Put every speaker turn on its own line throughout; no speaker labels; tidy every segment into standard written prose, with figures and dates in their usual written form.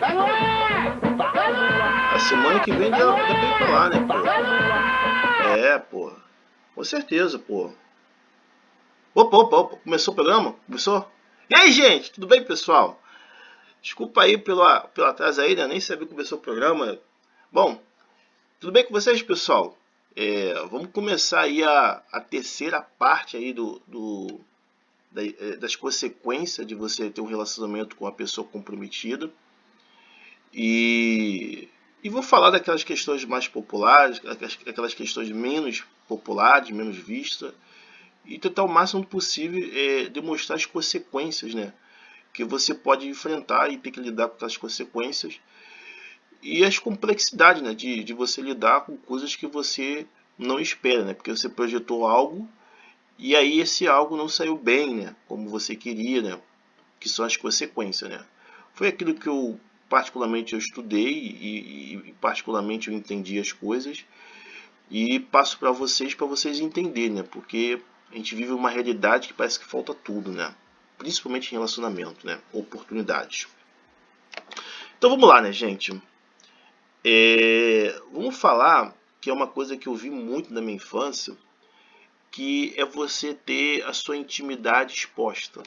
A semana que vem dá pra ir pra lá, né, pô? É, pô. Com certeza, pô. Opa. Começou o programa? Começou? E aí, gente? Tudo bem, pessoal? Desculpa aí pelo atraso aí, né? Nem sabia que começou o programa. Bom, tudo bem com vocês, pessoal? Vamos começar aí a terceira parte aí das consequências de você ter um relacionamento com uma pessoa comprometida. E vou falar daquelas questões mais populares, aquelas questões menos populares, menos vistas, e tentar o máximo possível demonstrar as consequências, né, que você pode enfrentar e ter que lidar com essas consequências e as complexidades, né, de você lidar com coisas que você não espera, né, porque você projetou algo e aí esse algo não saiu bem, né, como você queria, né, que são as consequências, né. Foi aquilo que eu particularmente eu estudei e particularmente eu entendi as coisas e passo para vocês entenderem, né, porque a gente vive uma realidade que parece que falta tudo, né, principalmente em relacionamento, né, oportunidades. Então vamos lá, né, gente. Vamos falar que é uma coisa que eu vi muito na minha infância, que é você ter a sua intimidade exposta.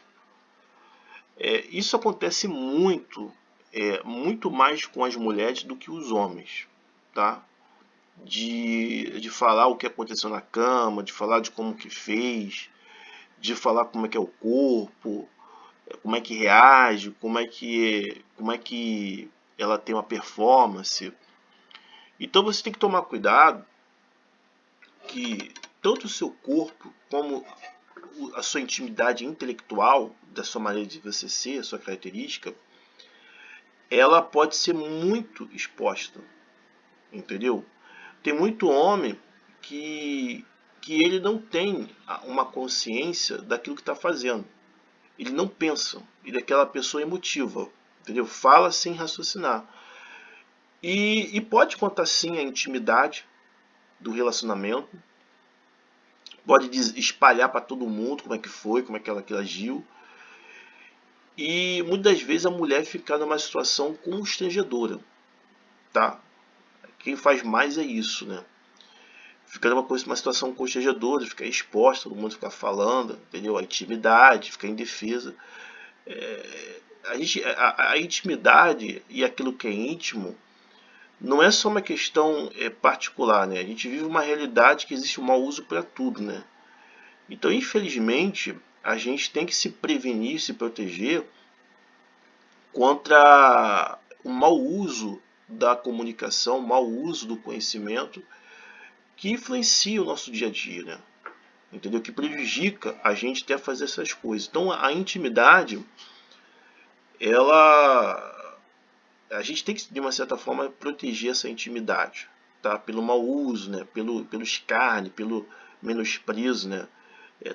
Isso acontece muito, muito mais com as mulheres do que os homens, tá? De falar o que aconteceu na cama, de falar de como que fez, de falar como é que é o corpo, como é que reage, como é que ela tem uma performance. Então você tem que tomar cuidado que tanto o seu corpo como a sua intimidade intelectual, da sua maneira de você ser, a sua característica, ela pode ser muito exposta, entendeu? Tem muito homem que ele não tem uma consciência daquilo que está fazendo. Ele não pensa, ele é aquela pessoa emotiva, entendeu? Fala sem raciocinar. E pode contar sim a intimidade do relacionamento, pode espalhar para todo mundo como é que foi, como é que ela agiu. E muitas vezes a mulher fica numa situação constrangedora, tá? Quem faz mais é isso, né? Fica uma situação constrangedora, fica exposta, todo mundo fica falando, entendeu? A intimidade, fica indefesa. A intimidade e aquilo que é íntimo não é só uma questão particular, né? A gente vive uma realidade que existe um mau uso para tudo, né? Então, infelizmente, a gente tem que se prevenir, se proteger contra o mau uso da comunicação, o mau uso do conhecimento que influencia o nosso dia a dia, né? Entendeu? Que prejudica a gente até fazer essas coisas. Então, a intimidade, a gente tem que, de uma certa forma, proteger essa intimidade, tá? Pelo mau uso, né? Pelo escárnio, pelo menosprezo, né?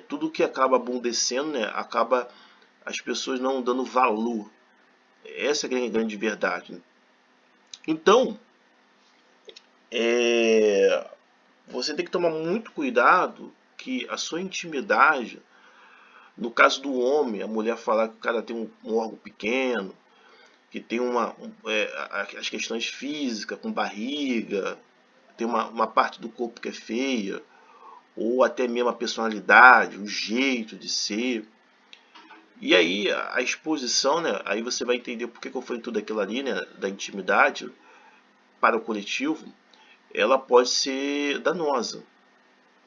Tudo que acaba abundecendo, né? Acaba as pessoas não dando valor. Essa é a grande verdade, né? Então, você tem que tomar muito cuidado que a sua intimidade, no caso do homem, a mulher falar que o cara tem um órgão pequeno, que tem as questões físicas, com barriga, tem uma parte do corpo que é feia, ou até mesmo a personalidade, o jeito de ser. E aí a exposição, né? Aí você vai entender por que eu falei tudo aquilo ali, né? Da intimidade para o coletivo, ela pode ser danosa.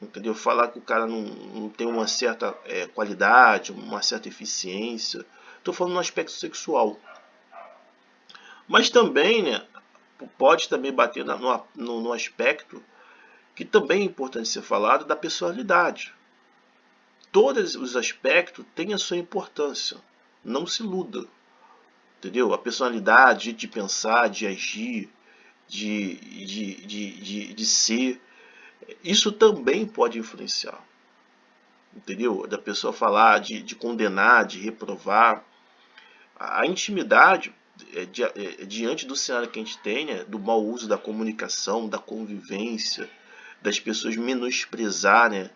Entendeu? Falar que o cara não tem uma certa qualidade, uma certa eficiência. Estou falando no aspecto sexual. Mas também, né, pode também bater no aspecto que também é importante ser falado da personalidade. Todos os aspectos têm a sua importância. Não se iluda. Entendeu? A personalidade, o jeito de pensar, de agir, de ser, isso também pode influenciar. Entendeu? Da pessoa falar, de condenar, de reprovar. A intimidade, diante do cenário que a gente tem, né, do mau uso da comunicação, da convivência, das pessoas menosprezar, né,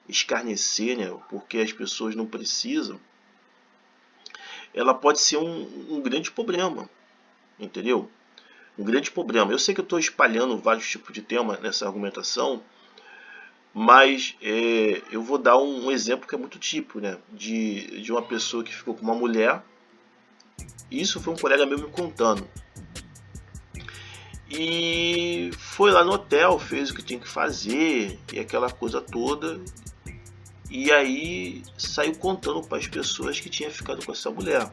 escarnecer, né, porque as pessoas não precisam, ela pode ser um grande problema. entendeu? Um grande problema. Eu sei que eu estou espalhando vários tipos de tema nessa argumentação, mas eu vou dar um exemplo que é muito típico, né? De uma pessoa que ficou com uma mulher. Isso foi um colega meu me contando. E foi lá no hotel, fez o que tinha que fazer e aquela coisa toda. E aí saiu contando para as pessoas que tinha ficado com essa mulher.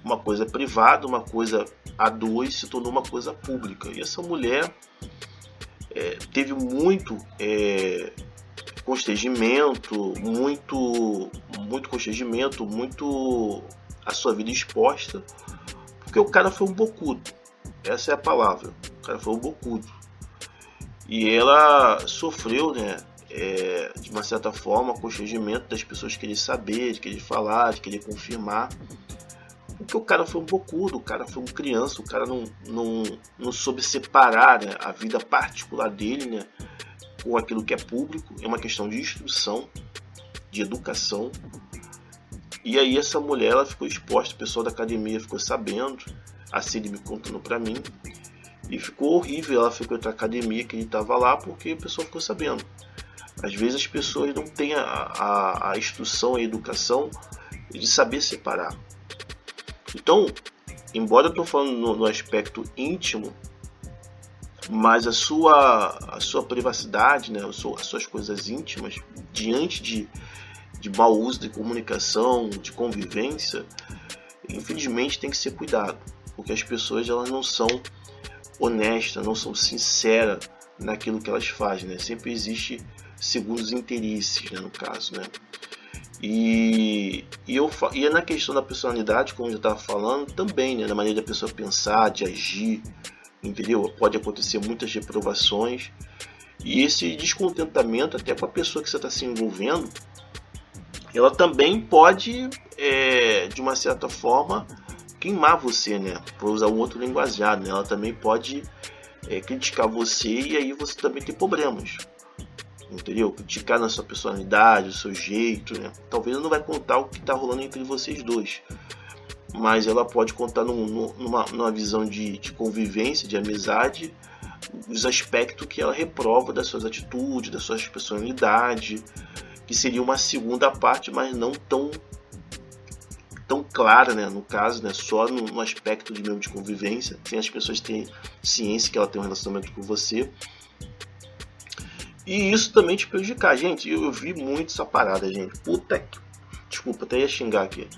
Uma coisa privada, uma coisa a dois, se tornou uma coisa pública. E essa mulher teve muito constrangimento, muito constrangimento, muito a sua vida exposta, porque o cara foi um bocudo. Essa é a palavra. O cara foi um bocudo. E ela sofreu, né? De uma certa forma, constrangimento das pessoas querer saber, de querer falar, de querer confirmar. Porque o cara foi um bocudo, o cara foi um criança, o cara não soube separar, né, a vida particular dele, né, com aquilo que é público. É uma questão de instrução, de educação. E aí essa mulher, ela ficou exposta, o pessoal da academia ficou sabendo, assim ele me contando pra mim, e ficou horrível ela frequentar a academia que ele estava lá, porque o pessoal ficou sabendo. Às vezes as pessoas não têm a instrução, a educação de saber separar. Então, embora eu estou falando no aspecto íntimo, mas a sua privacidade, né, as suas coisas íntimas, diante de mau uso de comunicação, de convivência, infelizmente tem que ser cuidado, porque as pessoas elas não são honestas, não são sinceras naquilo que elas fazem, né? Sempre existe segundos interesses, né, no caso, né? E é na questão da personalidade, como eu já estava falando, também, né, na maneira da pessoa pensar, de agir, entendeu? Pode acontecer muitas reprovações, e esse descontentamento até com a pessoa que você está se envolvendo, ela também pode, de uma certa forma, queimar você, né? Por usar um outro linguajar, né? Ela também pode criticar você, e aí você também tem problemas, entendeu? Criticar na sua personalidade, o seu jeito, né? Talvez ela não vai contar o que está rolando entre vocês dois, mas ela pode contar numa visão de convivência, de amizade, os aspectos que ela reprova das suas atitudes, das suas personalidades, que seria uma segunda parte, mas não tão clara, né? No caso, né? Só no aspecto de mesmo de convivência, sem as pessoas terem ciência que ela tem um relacionamento com você. E isso também te prejudicar. Gente, eu vi muito essa parada, gente. Puta que... Desculpa, até ia xingar aqui.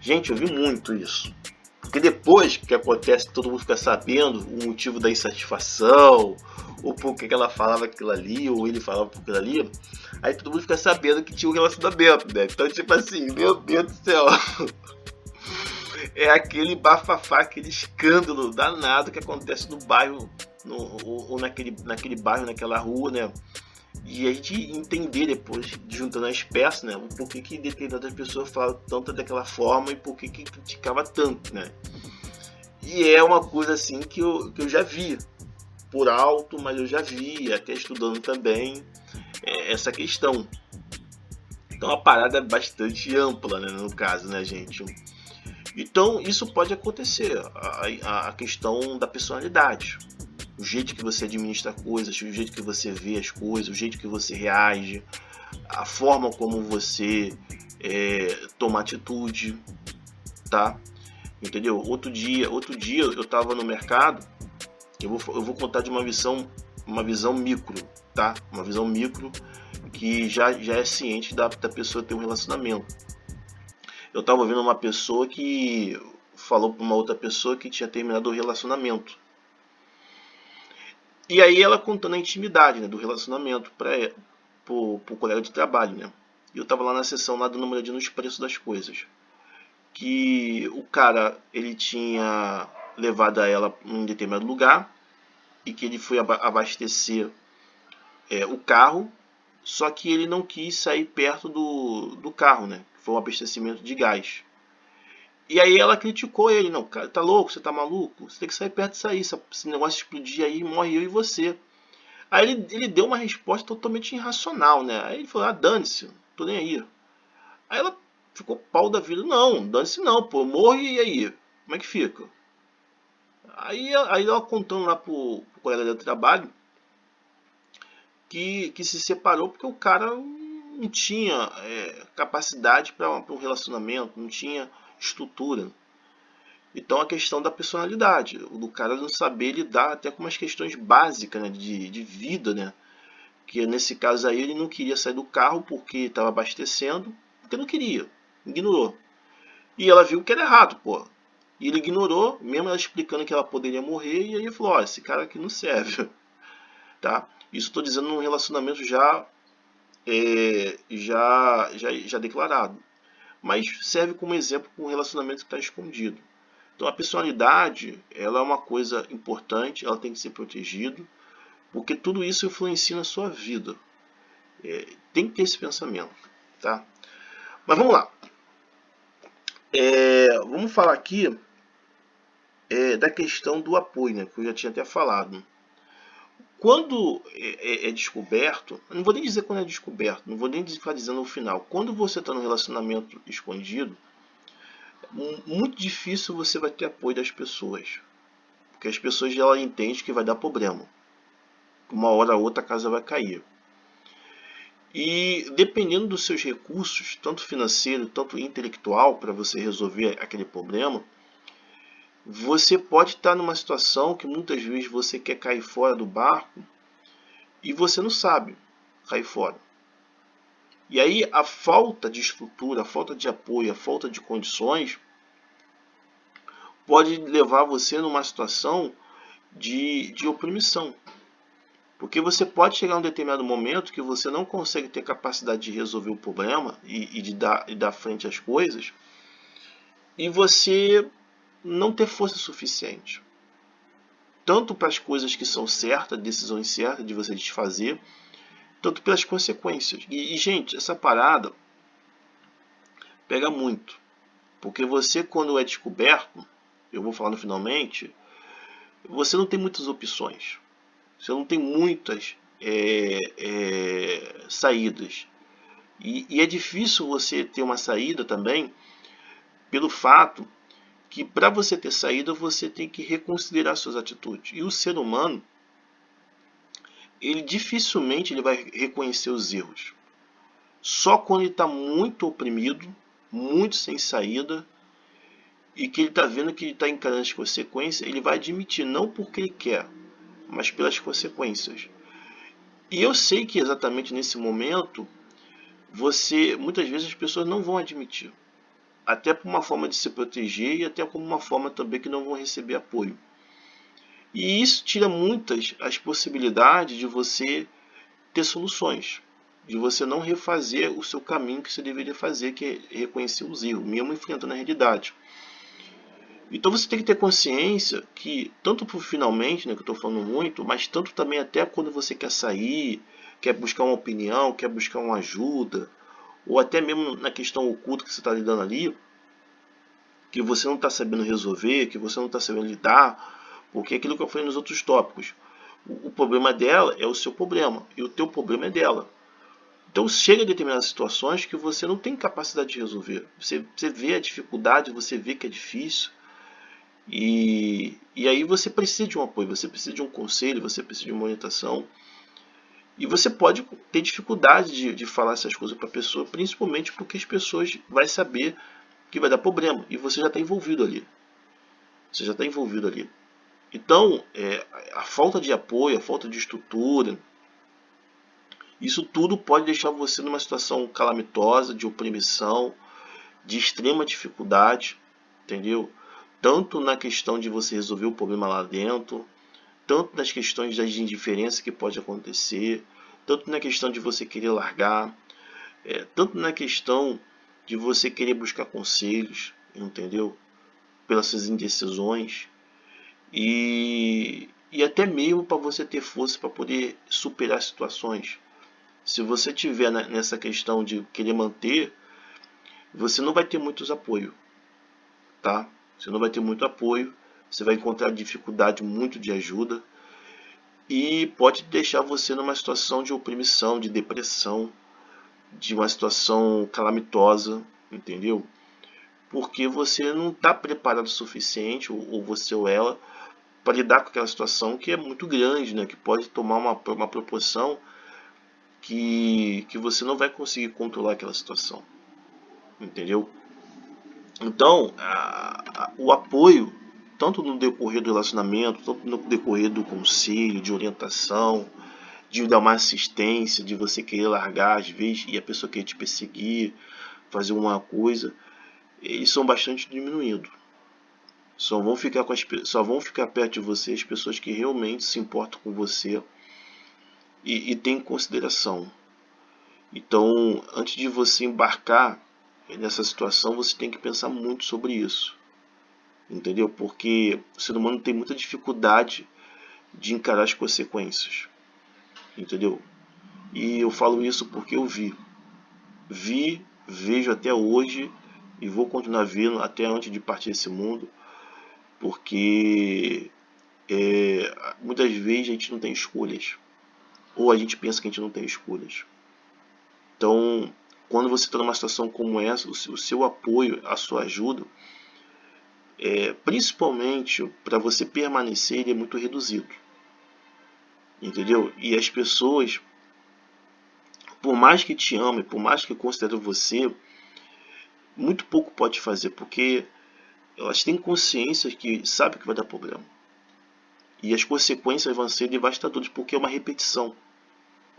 Gente, eu vi muito isso. Porque depois que acontece, todo mundo fica sabendo o motivo da insatisfação, ou por que ela falava aquilo ali, ou ele falava por aquilo ali. Aí todo mundo fica sabendo que tinha um relacionamento, né? Então, tipo assim, meu Deus do céu. É aquele bafafá, aquele escândalo danado que acontece no bairro, ou naquele bairro, naquela rua, né? E a gente entender depois, juntando as peças, né, o porquê que determinadas pessoas falam tanto daquela forma e porquê que criticava tanto, né. E é uma coisa assim que eu já vi por alto, mas eu já vi, até estudando também, essa questão. Então a parada é bastante ampla, né, no caso, né, gente. Então isso pode acontecer, a questão da personalidade. O jeito que você administra coisas, o jeito que você vê as coisas, o jeito que você reage, a forma como você toma atitude, tá? Entendeu? Outro dia eu estava no mercado, eu vou contar de uma visão micro, tá? Uma visão micro que já é ciente da pessoa ter um relacionamento. Eu estava vendo uma pessoa que falou para uma outra pessoa que tinha terminado o relacionamento. E aí ela contando a intimidade, né, do relacionamento para o colega de trabalho, né? E eu tava lá na sessão lá dando uma olhadinha nos preços das coisas. Que o cara, ele tinha levado a ela em um determinado lugar e que ele foi abastecer o carro, só que ele não quis sair perto do carro, né? Foi um abastecimento de gás. E aí ela criticou ele, não, cara, tá louco, você tá maluco? Você tem que sair perto disso aí, esse negócio explodir aí, morre eu e você. Aí ele deu uma resposta totalmente irracional, né? Aí ele falou, dane-se, tô nem aí. Aí ela ficou pau da vida, não, dane-se não, pô, morre e aí? Como é que fica? Aí ela contando lá pro colega de trabalho que se separou porque o cara não tinha capacidade para um relacionamento, não tinha estrutura. Então a questão da personalidade, do cara não saber lidar até com umas questões básicas, né, de vida, né? Que nesse caso aí ele não queria sair do carro porque estava abastecendo, porque não queria, ignorou. E ela viu que era errado, pô. E ele ignorou, mesmo ela explicando que ela poderia morrer, e aí falou, ó, esse cara aqui não serve, tá? Isso estou dizendo num relacionamento já declarado. Mas serve como exemplo para um relacionamento que está escondido. Então a personalidade, ela é uma coisa importante, ela tem que ser protegida, porque tudo isso influencia na sua vida. Tem que ter esse pensamento, tá? Mas vamos lá. Vamos falar aqui da questão do apoio, né, que eu já tinha até falado. Quando é descoberto, não vou nem dizer quando é descoberto, não vou nem ficar dizendo no final. Quando você está num relacionamento escondido, muito difícil você vai ter apoio das pessoas. Porque as pessoas já entendem que vai dar problema. Uma hora ou outra a casa vai cair. E dependendo dos seus recursos, tanto financeiro, tanto intelectual, para você resolver aquele problema, você pode estar numa situação que muitas vezes você quer cair fora do barco e você não sabe cair fora. E aí a falta de estrutura, a falta de apoio, a falta de condições pode levar você numa situação de opressão. Porque você pode chegar a um determinado momento que você não consegue ter capacidade de resolver o problema e de dar frente às coisas, e você não ter força suficiente. Tanto para as coisas que são certas, decisões certas de você desfazer, tanto pelas consequências. E gente, essa parada pega muito. Porque você, quando é descoberto, eu vou falar no finalmente, você não tem muitas opções. Você não tem muitas saídas. E é difícil você ter uma saída também pelo fato que para você ter saída você tem que reconsiderar suas atitudes. E o ser humano, ele dificilmente ele vai reconhecer os erros. Só quando ele está muito oprimido, muito sem saída, e que ele está vendo que ele está encarando as consequências, ele vai admitir, não porque ele quer, mas pelas consequências. E eu sei que exatamente nesse momento, muitas vezes as pessoas não vão admitir. Até por uma forma de se proteger e até como uma forma também que não vão receber apoio. E isso tira muitas as possibilidades de você ter soluções, de você não refazer o seu caminho que você deveria fazer, que é reconhecer os erros, mesmo enfrentando a realidade. Então você tem que ter consciência que, tanto para finalmente, né, que eu estou falando muito, mas tanto também até quando você quer sair, quer buscar uma opinião, quer buscar uma ajuda, ou até mesmo na questão oculta que você está lidando ali, que você não está sabendo resolver, que você não está sabendo lidar, porque é aquilo que eu falei nos outros tópicos, o problema dela é o seu problema, e o teu problema é dela. Então chega a determinadas situações que você não tem capacidade de resolver. Você vê a dificuldade, você vê que é difícil, e aí você precisa de um apoio, você precisa de um conselho, você precisa de uma orientação. E você pode ter dificuldade de falar essas coisas para a pessoa, principalmente porque as pessoas vão saber que vai dar problema. E você já está envolvido ali. Você já está envolvido ali. Então, a falta de apoio, a falta de estrutura, isso tudo pode deixar você numa situação calamitosa, de opressão, de extrema dificuldade, entendeu? Tanto na questão de você resolver o problema lá dentro, tanto nas questões das indiferenças que pode acontecer, tanto na questão de você querer largar, tanto na questão de você querer buscar conselhos, entendeu? Pelas suas indecisões e até mesmo para você ter força para poder superar situações. Se você tiver nessa questão de querer manter, você não vai ter muitos apoios, tá? Você não vai ter muito apoio, você vai encontrar dificuldade muito de ajuda e pode deixar você numa situação de opressão, de depressão, de uma situação calamitosa, entendeu? Porque você não está preparado o suficiente, ou você ou ela, para lidar com aquela situação que é muito grande, né? Que pode tomar uma proporção que você não vai conseguir controlar aquela situação, entendeu? Então, o apoio, tanto no decorrer do relacionamento, tanto no decorrer do conselho, de orientação, de dar uma assistência, de você querer largar às vezes e a pessoa querer te perseguir, fazer uma coisa, eles são bastante diminuídos. Só vão ficar perto de você as pessoas que realmente se importam com você e têm consideração. Então, antes de você embarcar nessa situação, você tem que pensar muito sobre isso, entendeu? Porque o ser humano tem muita dificuldade de encarar as consequências, entendeu? E eu falo isso porque eu vejo até hoje e vou continuar vendo até antes de partir desse mundo, porque muitas vezes a gente não tem escolhas, ou a gente pensa que a gente não tem escolhas. Então, quando você está numa situação como essa, o seu apoio, a sua ajuda, principalmente para você permanecer, ele é muito reduzido, entendeu? E as pessoas, por mais que te amem, por mais que considerem você, muito pouco pode fazer, porque elas têm consciência que sabem que vai dar problema. E as consequências vão ser devastadoras, porque é uma repetição,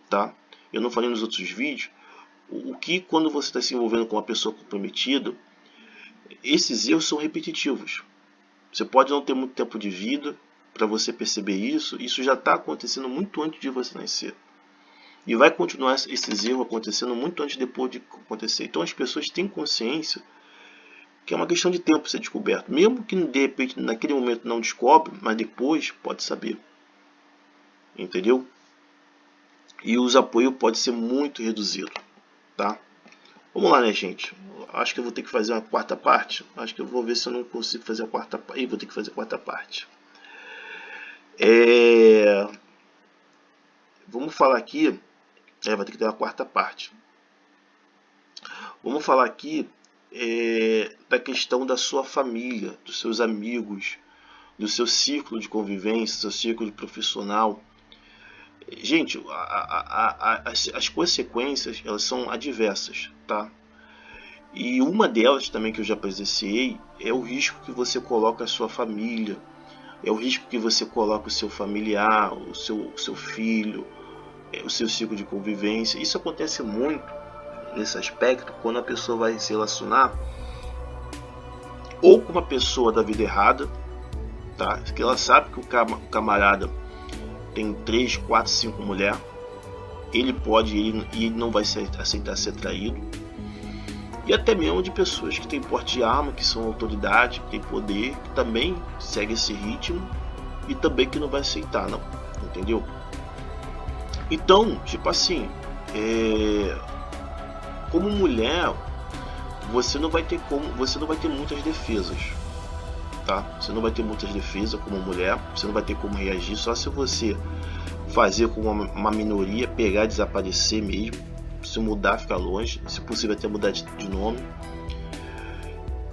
tá? Eu não falei nos outros vídeos, o que quando você está se envolvendo com uma pessoa comprometida, esses erros são repetitivos. Você pode não ter muito tempo de vida para você perceber isso já está acontecendo muito antes de você nascer. E vai continuar esses erros acontecendo muito antes depois de acontecer. Então as pessoas têm consciência que é uma questão de tempo ser descoberto. Mesmo que de repente naquele momento não descobre, mas depois pode saber. Entendeu? E os apoios podem ser muito reduzidos. Tá? Vamos lá, né, gente? Acho que eu vou ter que fazer uma quarta parte. Acho que eu vou ver se eu não consigo fazer a quarta parte. Vou ter que fazer a quarta parte. Vamos falar aqui. Vai ter que ter uma quarta parte. Vamos falar aqui da questão da sua família, dos seus amigos, do seu círculo de convivência, do seu círculo profissional. Gente, as consequências, elas são adversas, tá? E uma delas também que eu já presenciei é o risco que você coloca a sua família, é o risco que você coloca o seu familiar, o seu filho, o seu ciclo de convivência. Isso acontece muito nesse aspecto quando a pessoa vai se relacionar ou com uma pessoa da vida errada, tá? Que ela sabe que o camarada tem 3, 4, 5 mulheres, ele não vai aceitar ser traído. E até mesmo de pessoas que têm porte de arma, que são autoridade, que têm poder, que também segue esse ritmo e também que não vai aceitar, não, entendeu? Então, tipo assim, como mulher, você não vai ter muitas defesas, tá? Você não vai ter muitas defesas como mulher, você não vai ter como reagir, só se você fazer como uma minoria, pegar e desaparecer mesmo, se mudar, ficar longe, se possível até mudar de nome.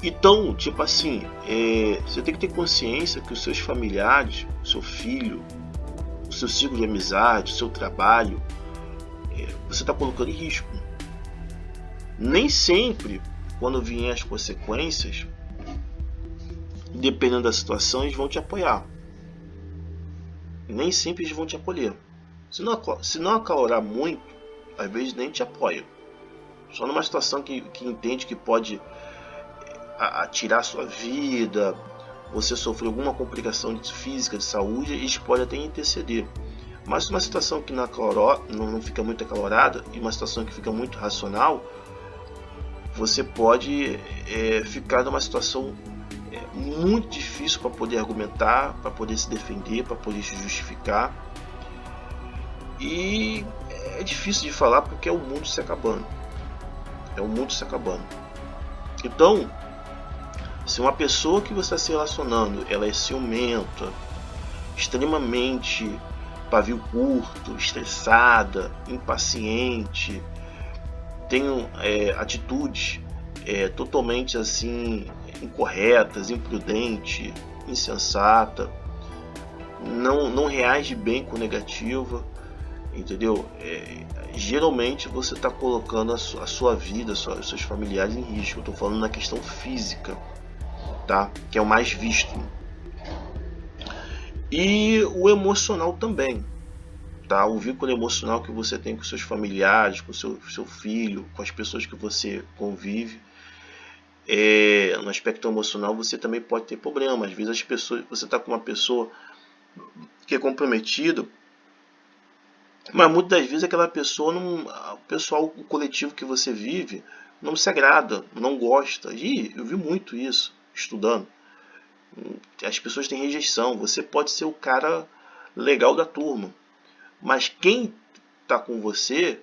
Então, tipo assim, você tem que ter consciência que os seus familiares, o seu filho, o seu ciclo de amizade, o seu trabalho, você está colocando em risco. Nem sempre, quando vier as consequências, dependendo da situação, eles vão te apoiar. Nem sempre eles vão te acolher. Se não acalorar muito, às vezes nem te apoia. Só numa situação que entende que pode tirar a sua vida, você sofrer alguma complicação física, de saúde, eles podem até interceder. Mas numa situação que não fica muito acalorada e uma situação que fica muito racional, você pode ficar numa situação muito difícil para poder argumentar, para poder se defender, para poder se justificar. E é difícil de falar porque é o mundo se acabando. É o mundo se acabando. Então, se uma pessoa que você está se relacionando, ela é ciumenta, extremamente pavio curto, estressada, impaciente, tem atitudes totalmente assim incorretas, imprudente, insensata, não reage bem com negativa, entendeu? Geralmente você está colocando a sua vida, os seus familiares em risco. Eu estou falando na questão física, tá? Que é o mais visto. E o emocional também, tá? O vínculo emocional que você tem com seus familiares, com seu filho, com as pessoas que você convive. No aspecto emocional você também pode ter problema. Às vezes você está com uma pessoa que é comprometida, mas muitas das vezes aquela pessoa, o coletivo que você vive, não se agrada, não gosta. E eu vi muito isso estudando. As pessoas têm rejeição. Você pode ser o cara legal da turma, mas quem está com você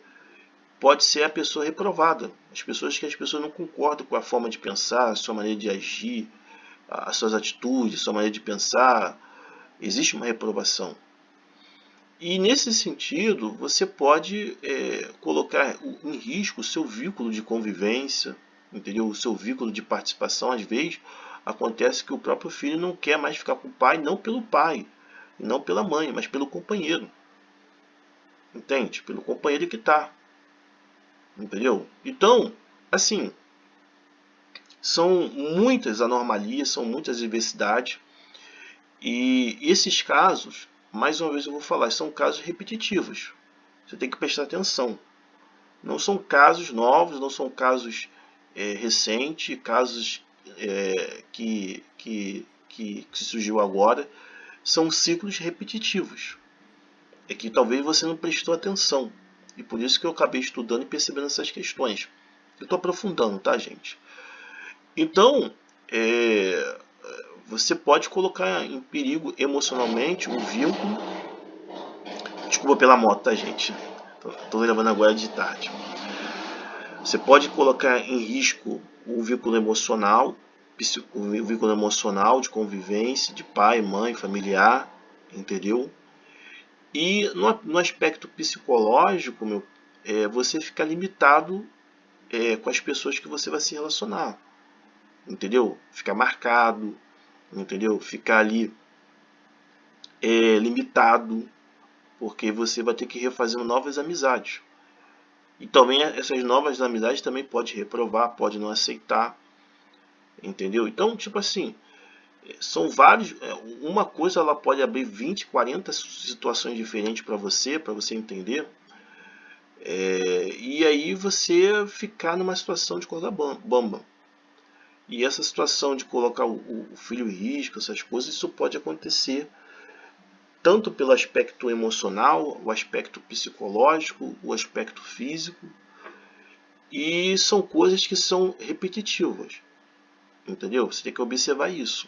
pode ser a pessoa reprovada. As pessoas não concordam com a forma de pensar, a sua maneira de agir, as suas atitudes, a sua maneira de pensar. Existe uma reprovação. E nesse sentido, você pode colocar em risco o seu vínculo de convivência, entendeu? O seu vínculo de participação. Às vezes acontece que o próprio filho não quer mais ficar com o pai, não pelo pai, não pela mãe, mas pelo companheiro. Entende? Pelo companheiro que está. Entendeu? Então, assim, são muitas anomalias, são muitas diversidades. E esses casos, mais uma vez eu vou falar, são casos repetitivos. Você tem que prestar atenção. Não são casos novos, não são casos recentes, casos que surgiu agora. São ciclos repetitivos. É que talvez você não prestou atenção. E por isso que eu acabei estudando e percebendo essas questões. Eu estou aprofundando, tá, gente? Então, você pode colocar em perigo emocionalmente o vínculo. Desculpa pela moto, tá, gente? Estou gravando agora de tarde. Você pode colocar em risco o vínculo emocional de convivência, de pai, mãe, familiar, entendeu? E no aspecto psicológico, você fica limitado com as pessoas que você vai se relacionar, entendeu? Ficar marcado, entendeu? Ficar ali limitado, porque você vai ter que refazer novas amizades. E também essas novas amizades também pode reprovar, pode não aceitar, entendeu? Então, tipo assim, são vários. Uma coisa ela pode abrir 20, 40 situações diferentes para você entender. E aí você ficar numa situação de corda bamba. E essa situação de colocar o filho em risco, essas coisas, isso pode acontecer tanto pelo aspecto emocional, o aspecto psicológico, o aspecto físico. E são coisas que são repetitivas. Entendeu? Você tem que observar isso.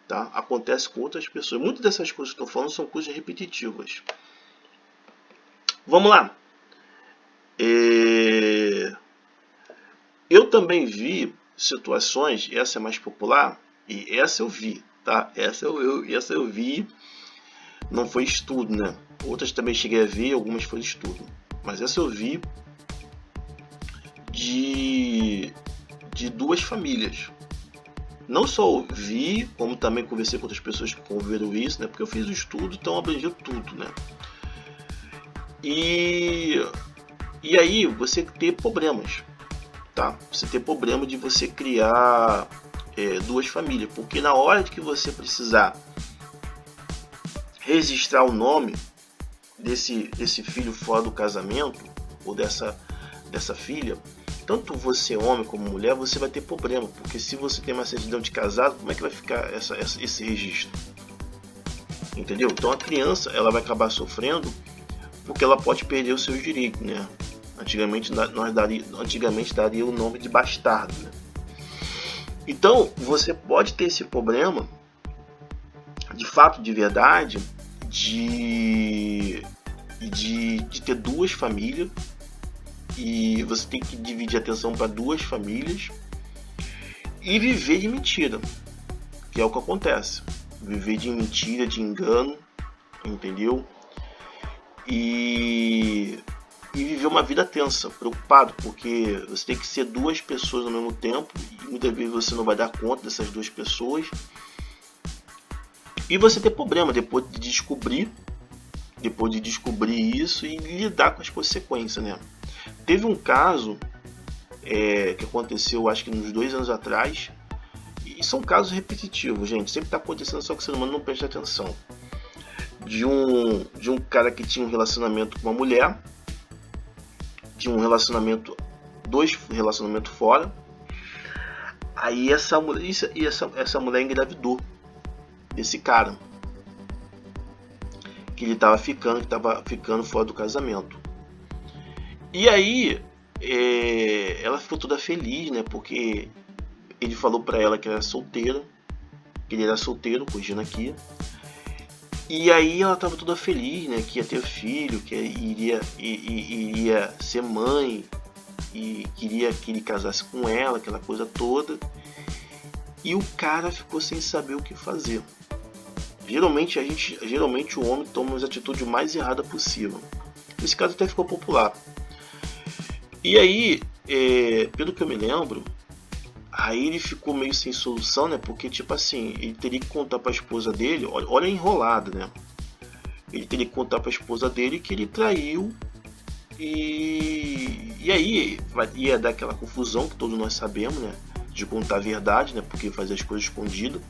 Tá? Acontece com outras pessoas. Muitas dessas coisas que eu estou falando são coisas repetitivas. Vamos lá. Eu também vi situações, essa é mais popular, e essa eu vi, tá? Essa eu vi, não foi estudo, né? Outras também cheguei a ver, algumas foram estudo. Mas essa eu vi de duas famílias. Não só vi, como também conversei com outras pessoas que conviveram isso, né? Porque eu fiz o estudo, então abrangeu tudo, né? E aí você tem problemas, tá? Você tem problema de você criar duas famílias, porque na hora que você precisar registrar o nome desse filho fora do casamento, ou dessa filha, tanto você homem como mulher, você vai ter problema, porque se você tem uma certidão de casado, como é que vai ficar esse registro? Entendeu? Então a criança ela vai acabar sofrendo, porque ela pode perder os seus direitos, né? Antigamente daria o nome de bastardo, né? Então você pode ter esse problema, de fato, de verdade, de ter duas famílias. E você tem que dividir a atenção para duas famílias e viver de mentira, que é o que acontece. Viver de mentira, de engano, entendeu? E viver uma vida tensa, preocupado, porque você tem que ser duas pessoas ao mesmo tempo e muitas vezes você não vai dar conta dessas duas pessoas. E você ter problema depois de descobrir isso e lidar com as consequências, né? Teve um caso que aconteceu, acho que uns 2 anos atrás, e são casos repetitivos, gente, sempre está acontecendo, só que o ser humano não presta atenção. De um cara que tinha um relacionamento com uma mulher, tinha um relacionamento, 2 relacionamentos fora, aí essa mulher engravidou desse cara que ele estava ficando fora do casamento. E aí ela ficou toda feliz, né? Porque ele falou pra ela que era solteiro, que ele era solteiro, corrigindo aqui. E aí ela estava toda feliz, né? Que ia ter filho, que iria ser mãe, e queria que ele casasse com ela, aquela coisa toda. E o cara ficou sem saber o que fazer. Geralmente o homem toma as atitudes mais erradas possível. Esse caso até ficou popular. E aí, pelo que eu me lembro, aí ele ficou meio sem solução, né? Porque, tipo assim, ele teria que contar pra esposa dele, olha a enrolada, né? Ele teria que contar pra esposa dele que ele traiu. E aí ia dar aquela confusão que todos nós sabemos, né? De contar a verdade, né? Porque fazer as coisas escondidas.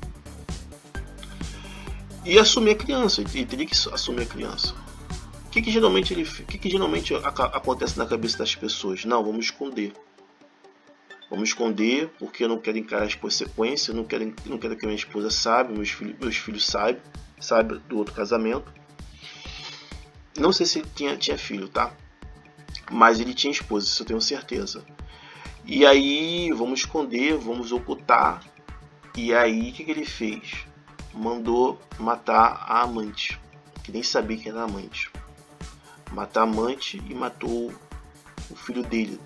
E assumir a criança, ele teria que assumir a criança. O que geralmente acontece na cabeça das pessoas? Não, vamos esconder. Vamos esconder porque eu não quero encarar as consequências, não quero que minha esposa saiba, meus filhos saibam do outro casamento. Não sei se ele tinha filho, tá? Mas ele tinha esposa, isso eu tenho certeza. E aí, vamos esconder, vamos ocultar. E aí, o que ele fez? Mandou matar a amante, que nem sabia que era amante. Matar a amante e matou o filho dele,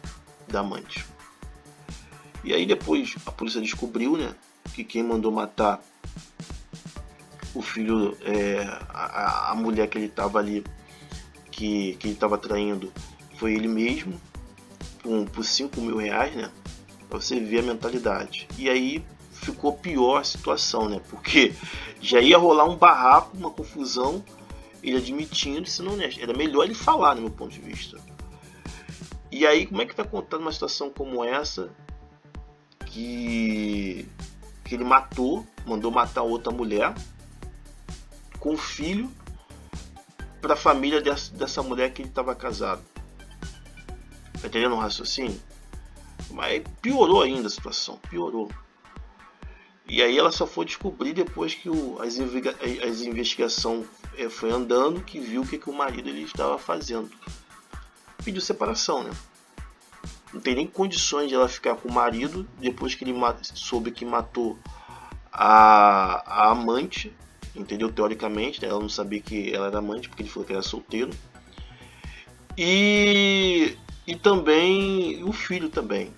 da amante. E aí depois a polícia descobriu, né, que quem mandou matar o filho, a mulher que ele estava ali, que ele estava traindo, foi ele mesmo, por 5 mil reais, né, pra você ver a mentalidade. E aí ficou pior a situação, né, porque já ia rolar um barraco, uma confusão, ele admitindo, se não era melhor ele falar, no meu ponto de vista. E aí, como é que vai contar numa situação como essa, que ele mandou matar outra mulher, com filho, para a família dessa mulher que ele estava casado? Tá entendendo o raciocínio? Mas piorou ainda a situação, piorou. E aí ela só foi descobrir depois que as investigações foi andando, que viu o que o marido ele estava fazendo. Pediu separação, né? Não tem nem condições de ela ficar com o marido depois que ele soube que matou a amante, entendeu? Teoricamente, né? Ela não sabia que ela era amante porque ele falou que era solteiro. E também o filho também.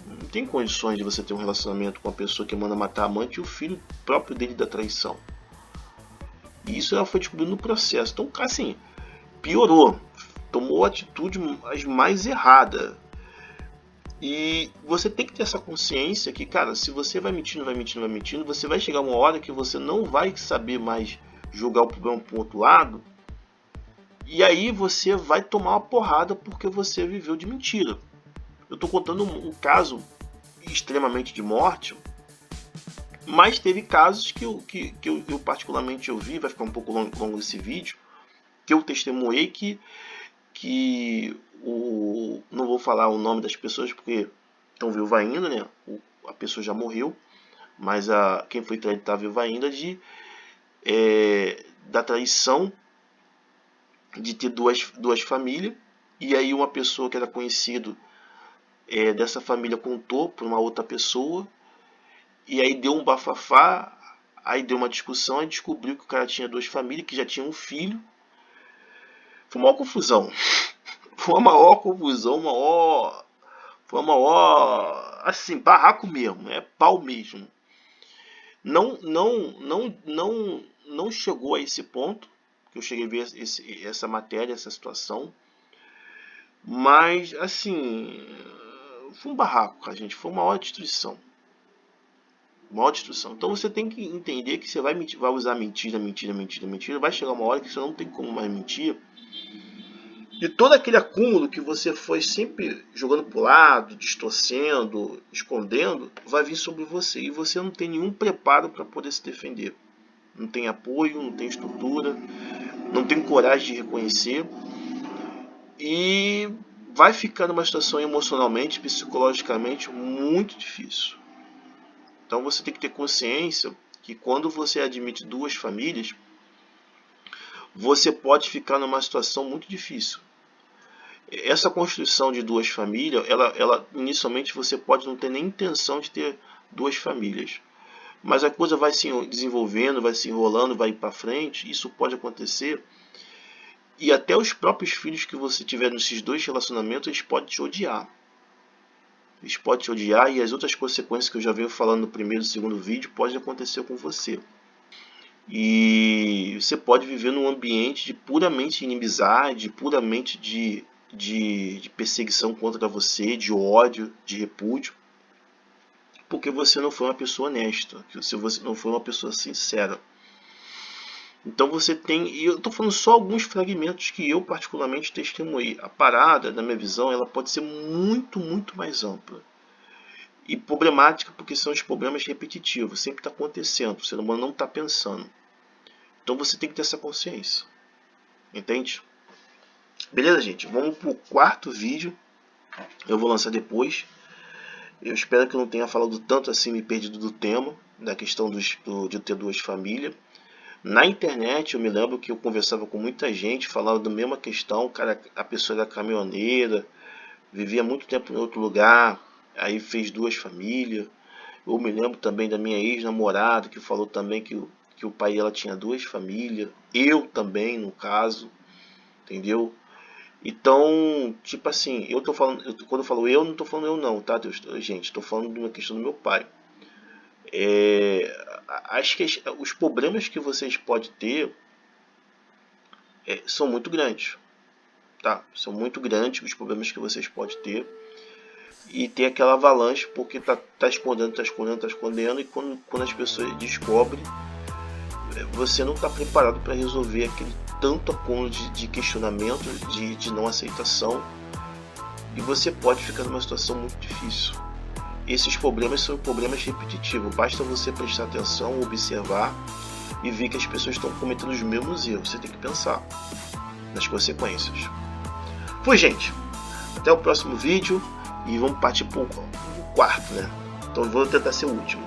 Não tem condições de você ter um relacionamento com uma pessoa que manda matar a amante e o filho próprio dele da traição. E isso ela foi descobrindo no processo. Então, assim, piorou. Tomou a atitude mais errada. E você tem que ter essa consciência que, cara, se você vai mentindo, você vai chegar uma hora que você não vai saber mais jogar o problema para o outro lado. E aí você vai tomar uma porrada porque você viveu de mentira. Eu estou contando um caso extremamente de morte, mas teve casos que eu particularmente vi, vai ficar um pouco longo esse vídeo, que eu testemunhei que não vou falar o nome das pessoas porque estão vivas ainda, né? A pessoa já morreu, mas quem foi traído está vivo ainda, da traição de ter duas famílias. E aí uma pessoa que era conhecido dessa família contou para uma outra pessoa, e aí deu um bafafá, aí deu uma discussão, e descobriu que o cara tinha 2 famílias, que já tinha um filho. Foi uma maior confusão. Foi uma maior confusão, foi uma maior, assim, barraco mesmo, pau mesmo. Não chegou a esse ponto, que eu cheguei a ver essa matéria, essa situação, mas, assim, foi um barraco, gente, foi uma maior destruição. maior destruição. Então você tem que entender que você vai usar mentira, vai chegar uma hora que você não tem como mais mentir. E todo aquele acúmulo que você foi sempre jogando para o lado, distorcendo, escondendo, vai vir sobre você. E você não tem nenhum preparo para poder se defender. Não tem apoio, não tem estrutura, não tem coragem de reconhecer. E vai ficar numa situação emocionalmente, psicologicamente muito difícil. Então você tem que ter consciência que quando você admite duas famílias, você pode ficar numa situação muito difícil. Essa construção de duas famílias, ela inicialmente você pode não ter nem intenção de ter duas famílias. Mas a coisa vai se desenvolvendo, vai se enrolando, vai ir para frente, isso pode acontecer. E até os próprios filhos que você tiver nesses dois relacionamentos, eles podem te odiar. Eles podem te odiar e as outras consequências que eu já venho falando no primeiro e segundo vídeo podem acontecer com você. E você pode viver num ambiente de puramente inimizade, puramente de perseguição contra você, de ódio, de repúdio, porque você não foi uma pessoa honesta, se você não foi uma pessoa sincera. Então você tem, e eu estou falando só alguns fragmentos que eu particularmente testemunhei. A parada, na minha visão, ela pode ser muito, muito mais ampla. E problemática porque são os problemas repetitivos, sempre está acontecendo, o ser humano não está pensando. Então você tem que ter essa consciência. Entende? Beleza, gente? Vamos para o quarto vídeo. Eu vou lançar depois. Eu espero que eu não tenha falado tanto assim, me perdido do tema, da questão de ter duas famílias. Na internet eu me lembro que eu conversava com muita gente, falava da mesma questão, cara, a pessoa era caminhoneira, vivia muito tempo em outro lugar, aí fez duas famílias. Eu me lembro também da minha ex-namorada, que falou também que o pai dela tinha duas famílias, eu também, no caso, entendeu? Então, tipo assim, eu tô falando, quando eu falo eu, não tô falando eu não, tá, gente? Tô falando de uma questão do meu pai. Acho que os problemas que vocês podem ter são muito grandes, tá? São muito grandes os problemas que vocês podem ter. E tem aquela avalanche porque tá escondendo, e quando as pessoas descobrem, você não está preparado para resolver aquele tanto acúmulo de questionamento, de não aceitação, e você pode ficar numa situação muito difícil. Esses problemas são problemas repetitivos, basta você prestar atenção, observar e ver que as pessoas estão cometendo os mesmos erros. Você tem que pensar nas consequências. Foi, gente, até o próximo vídeo e vamos partir para o quarto, né? Então vou tentar ser o último.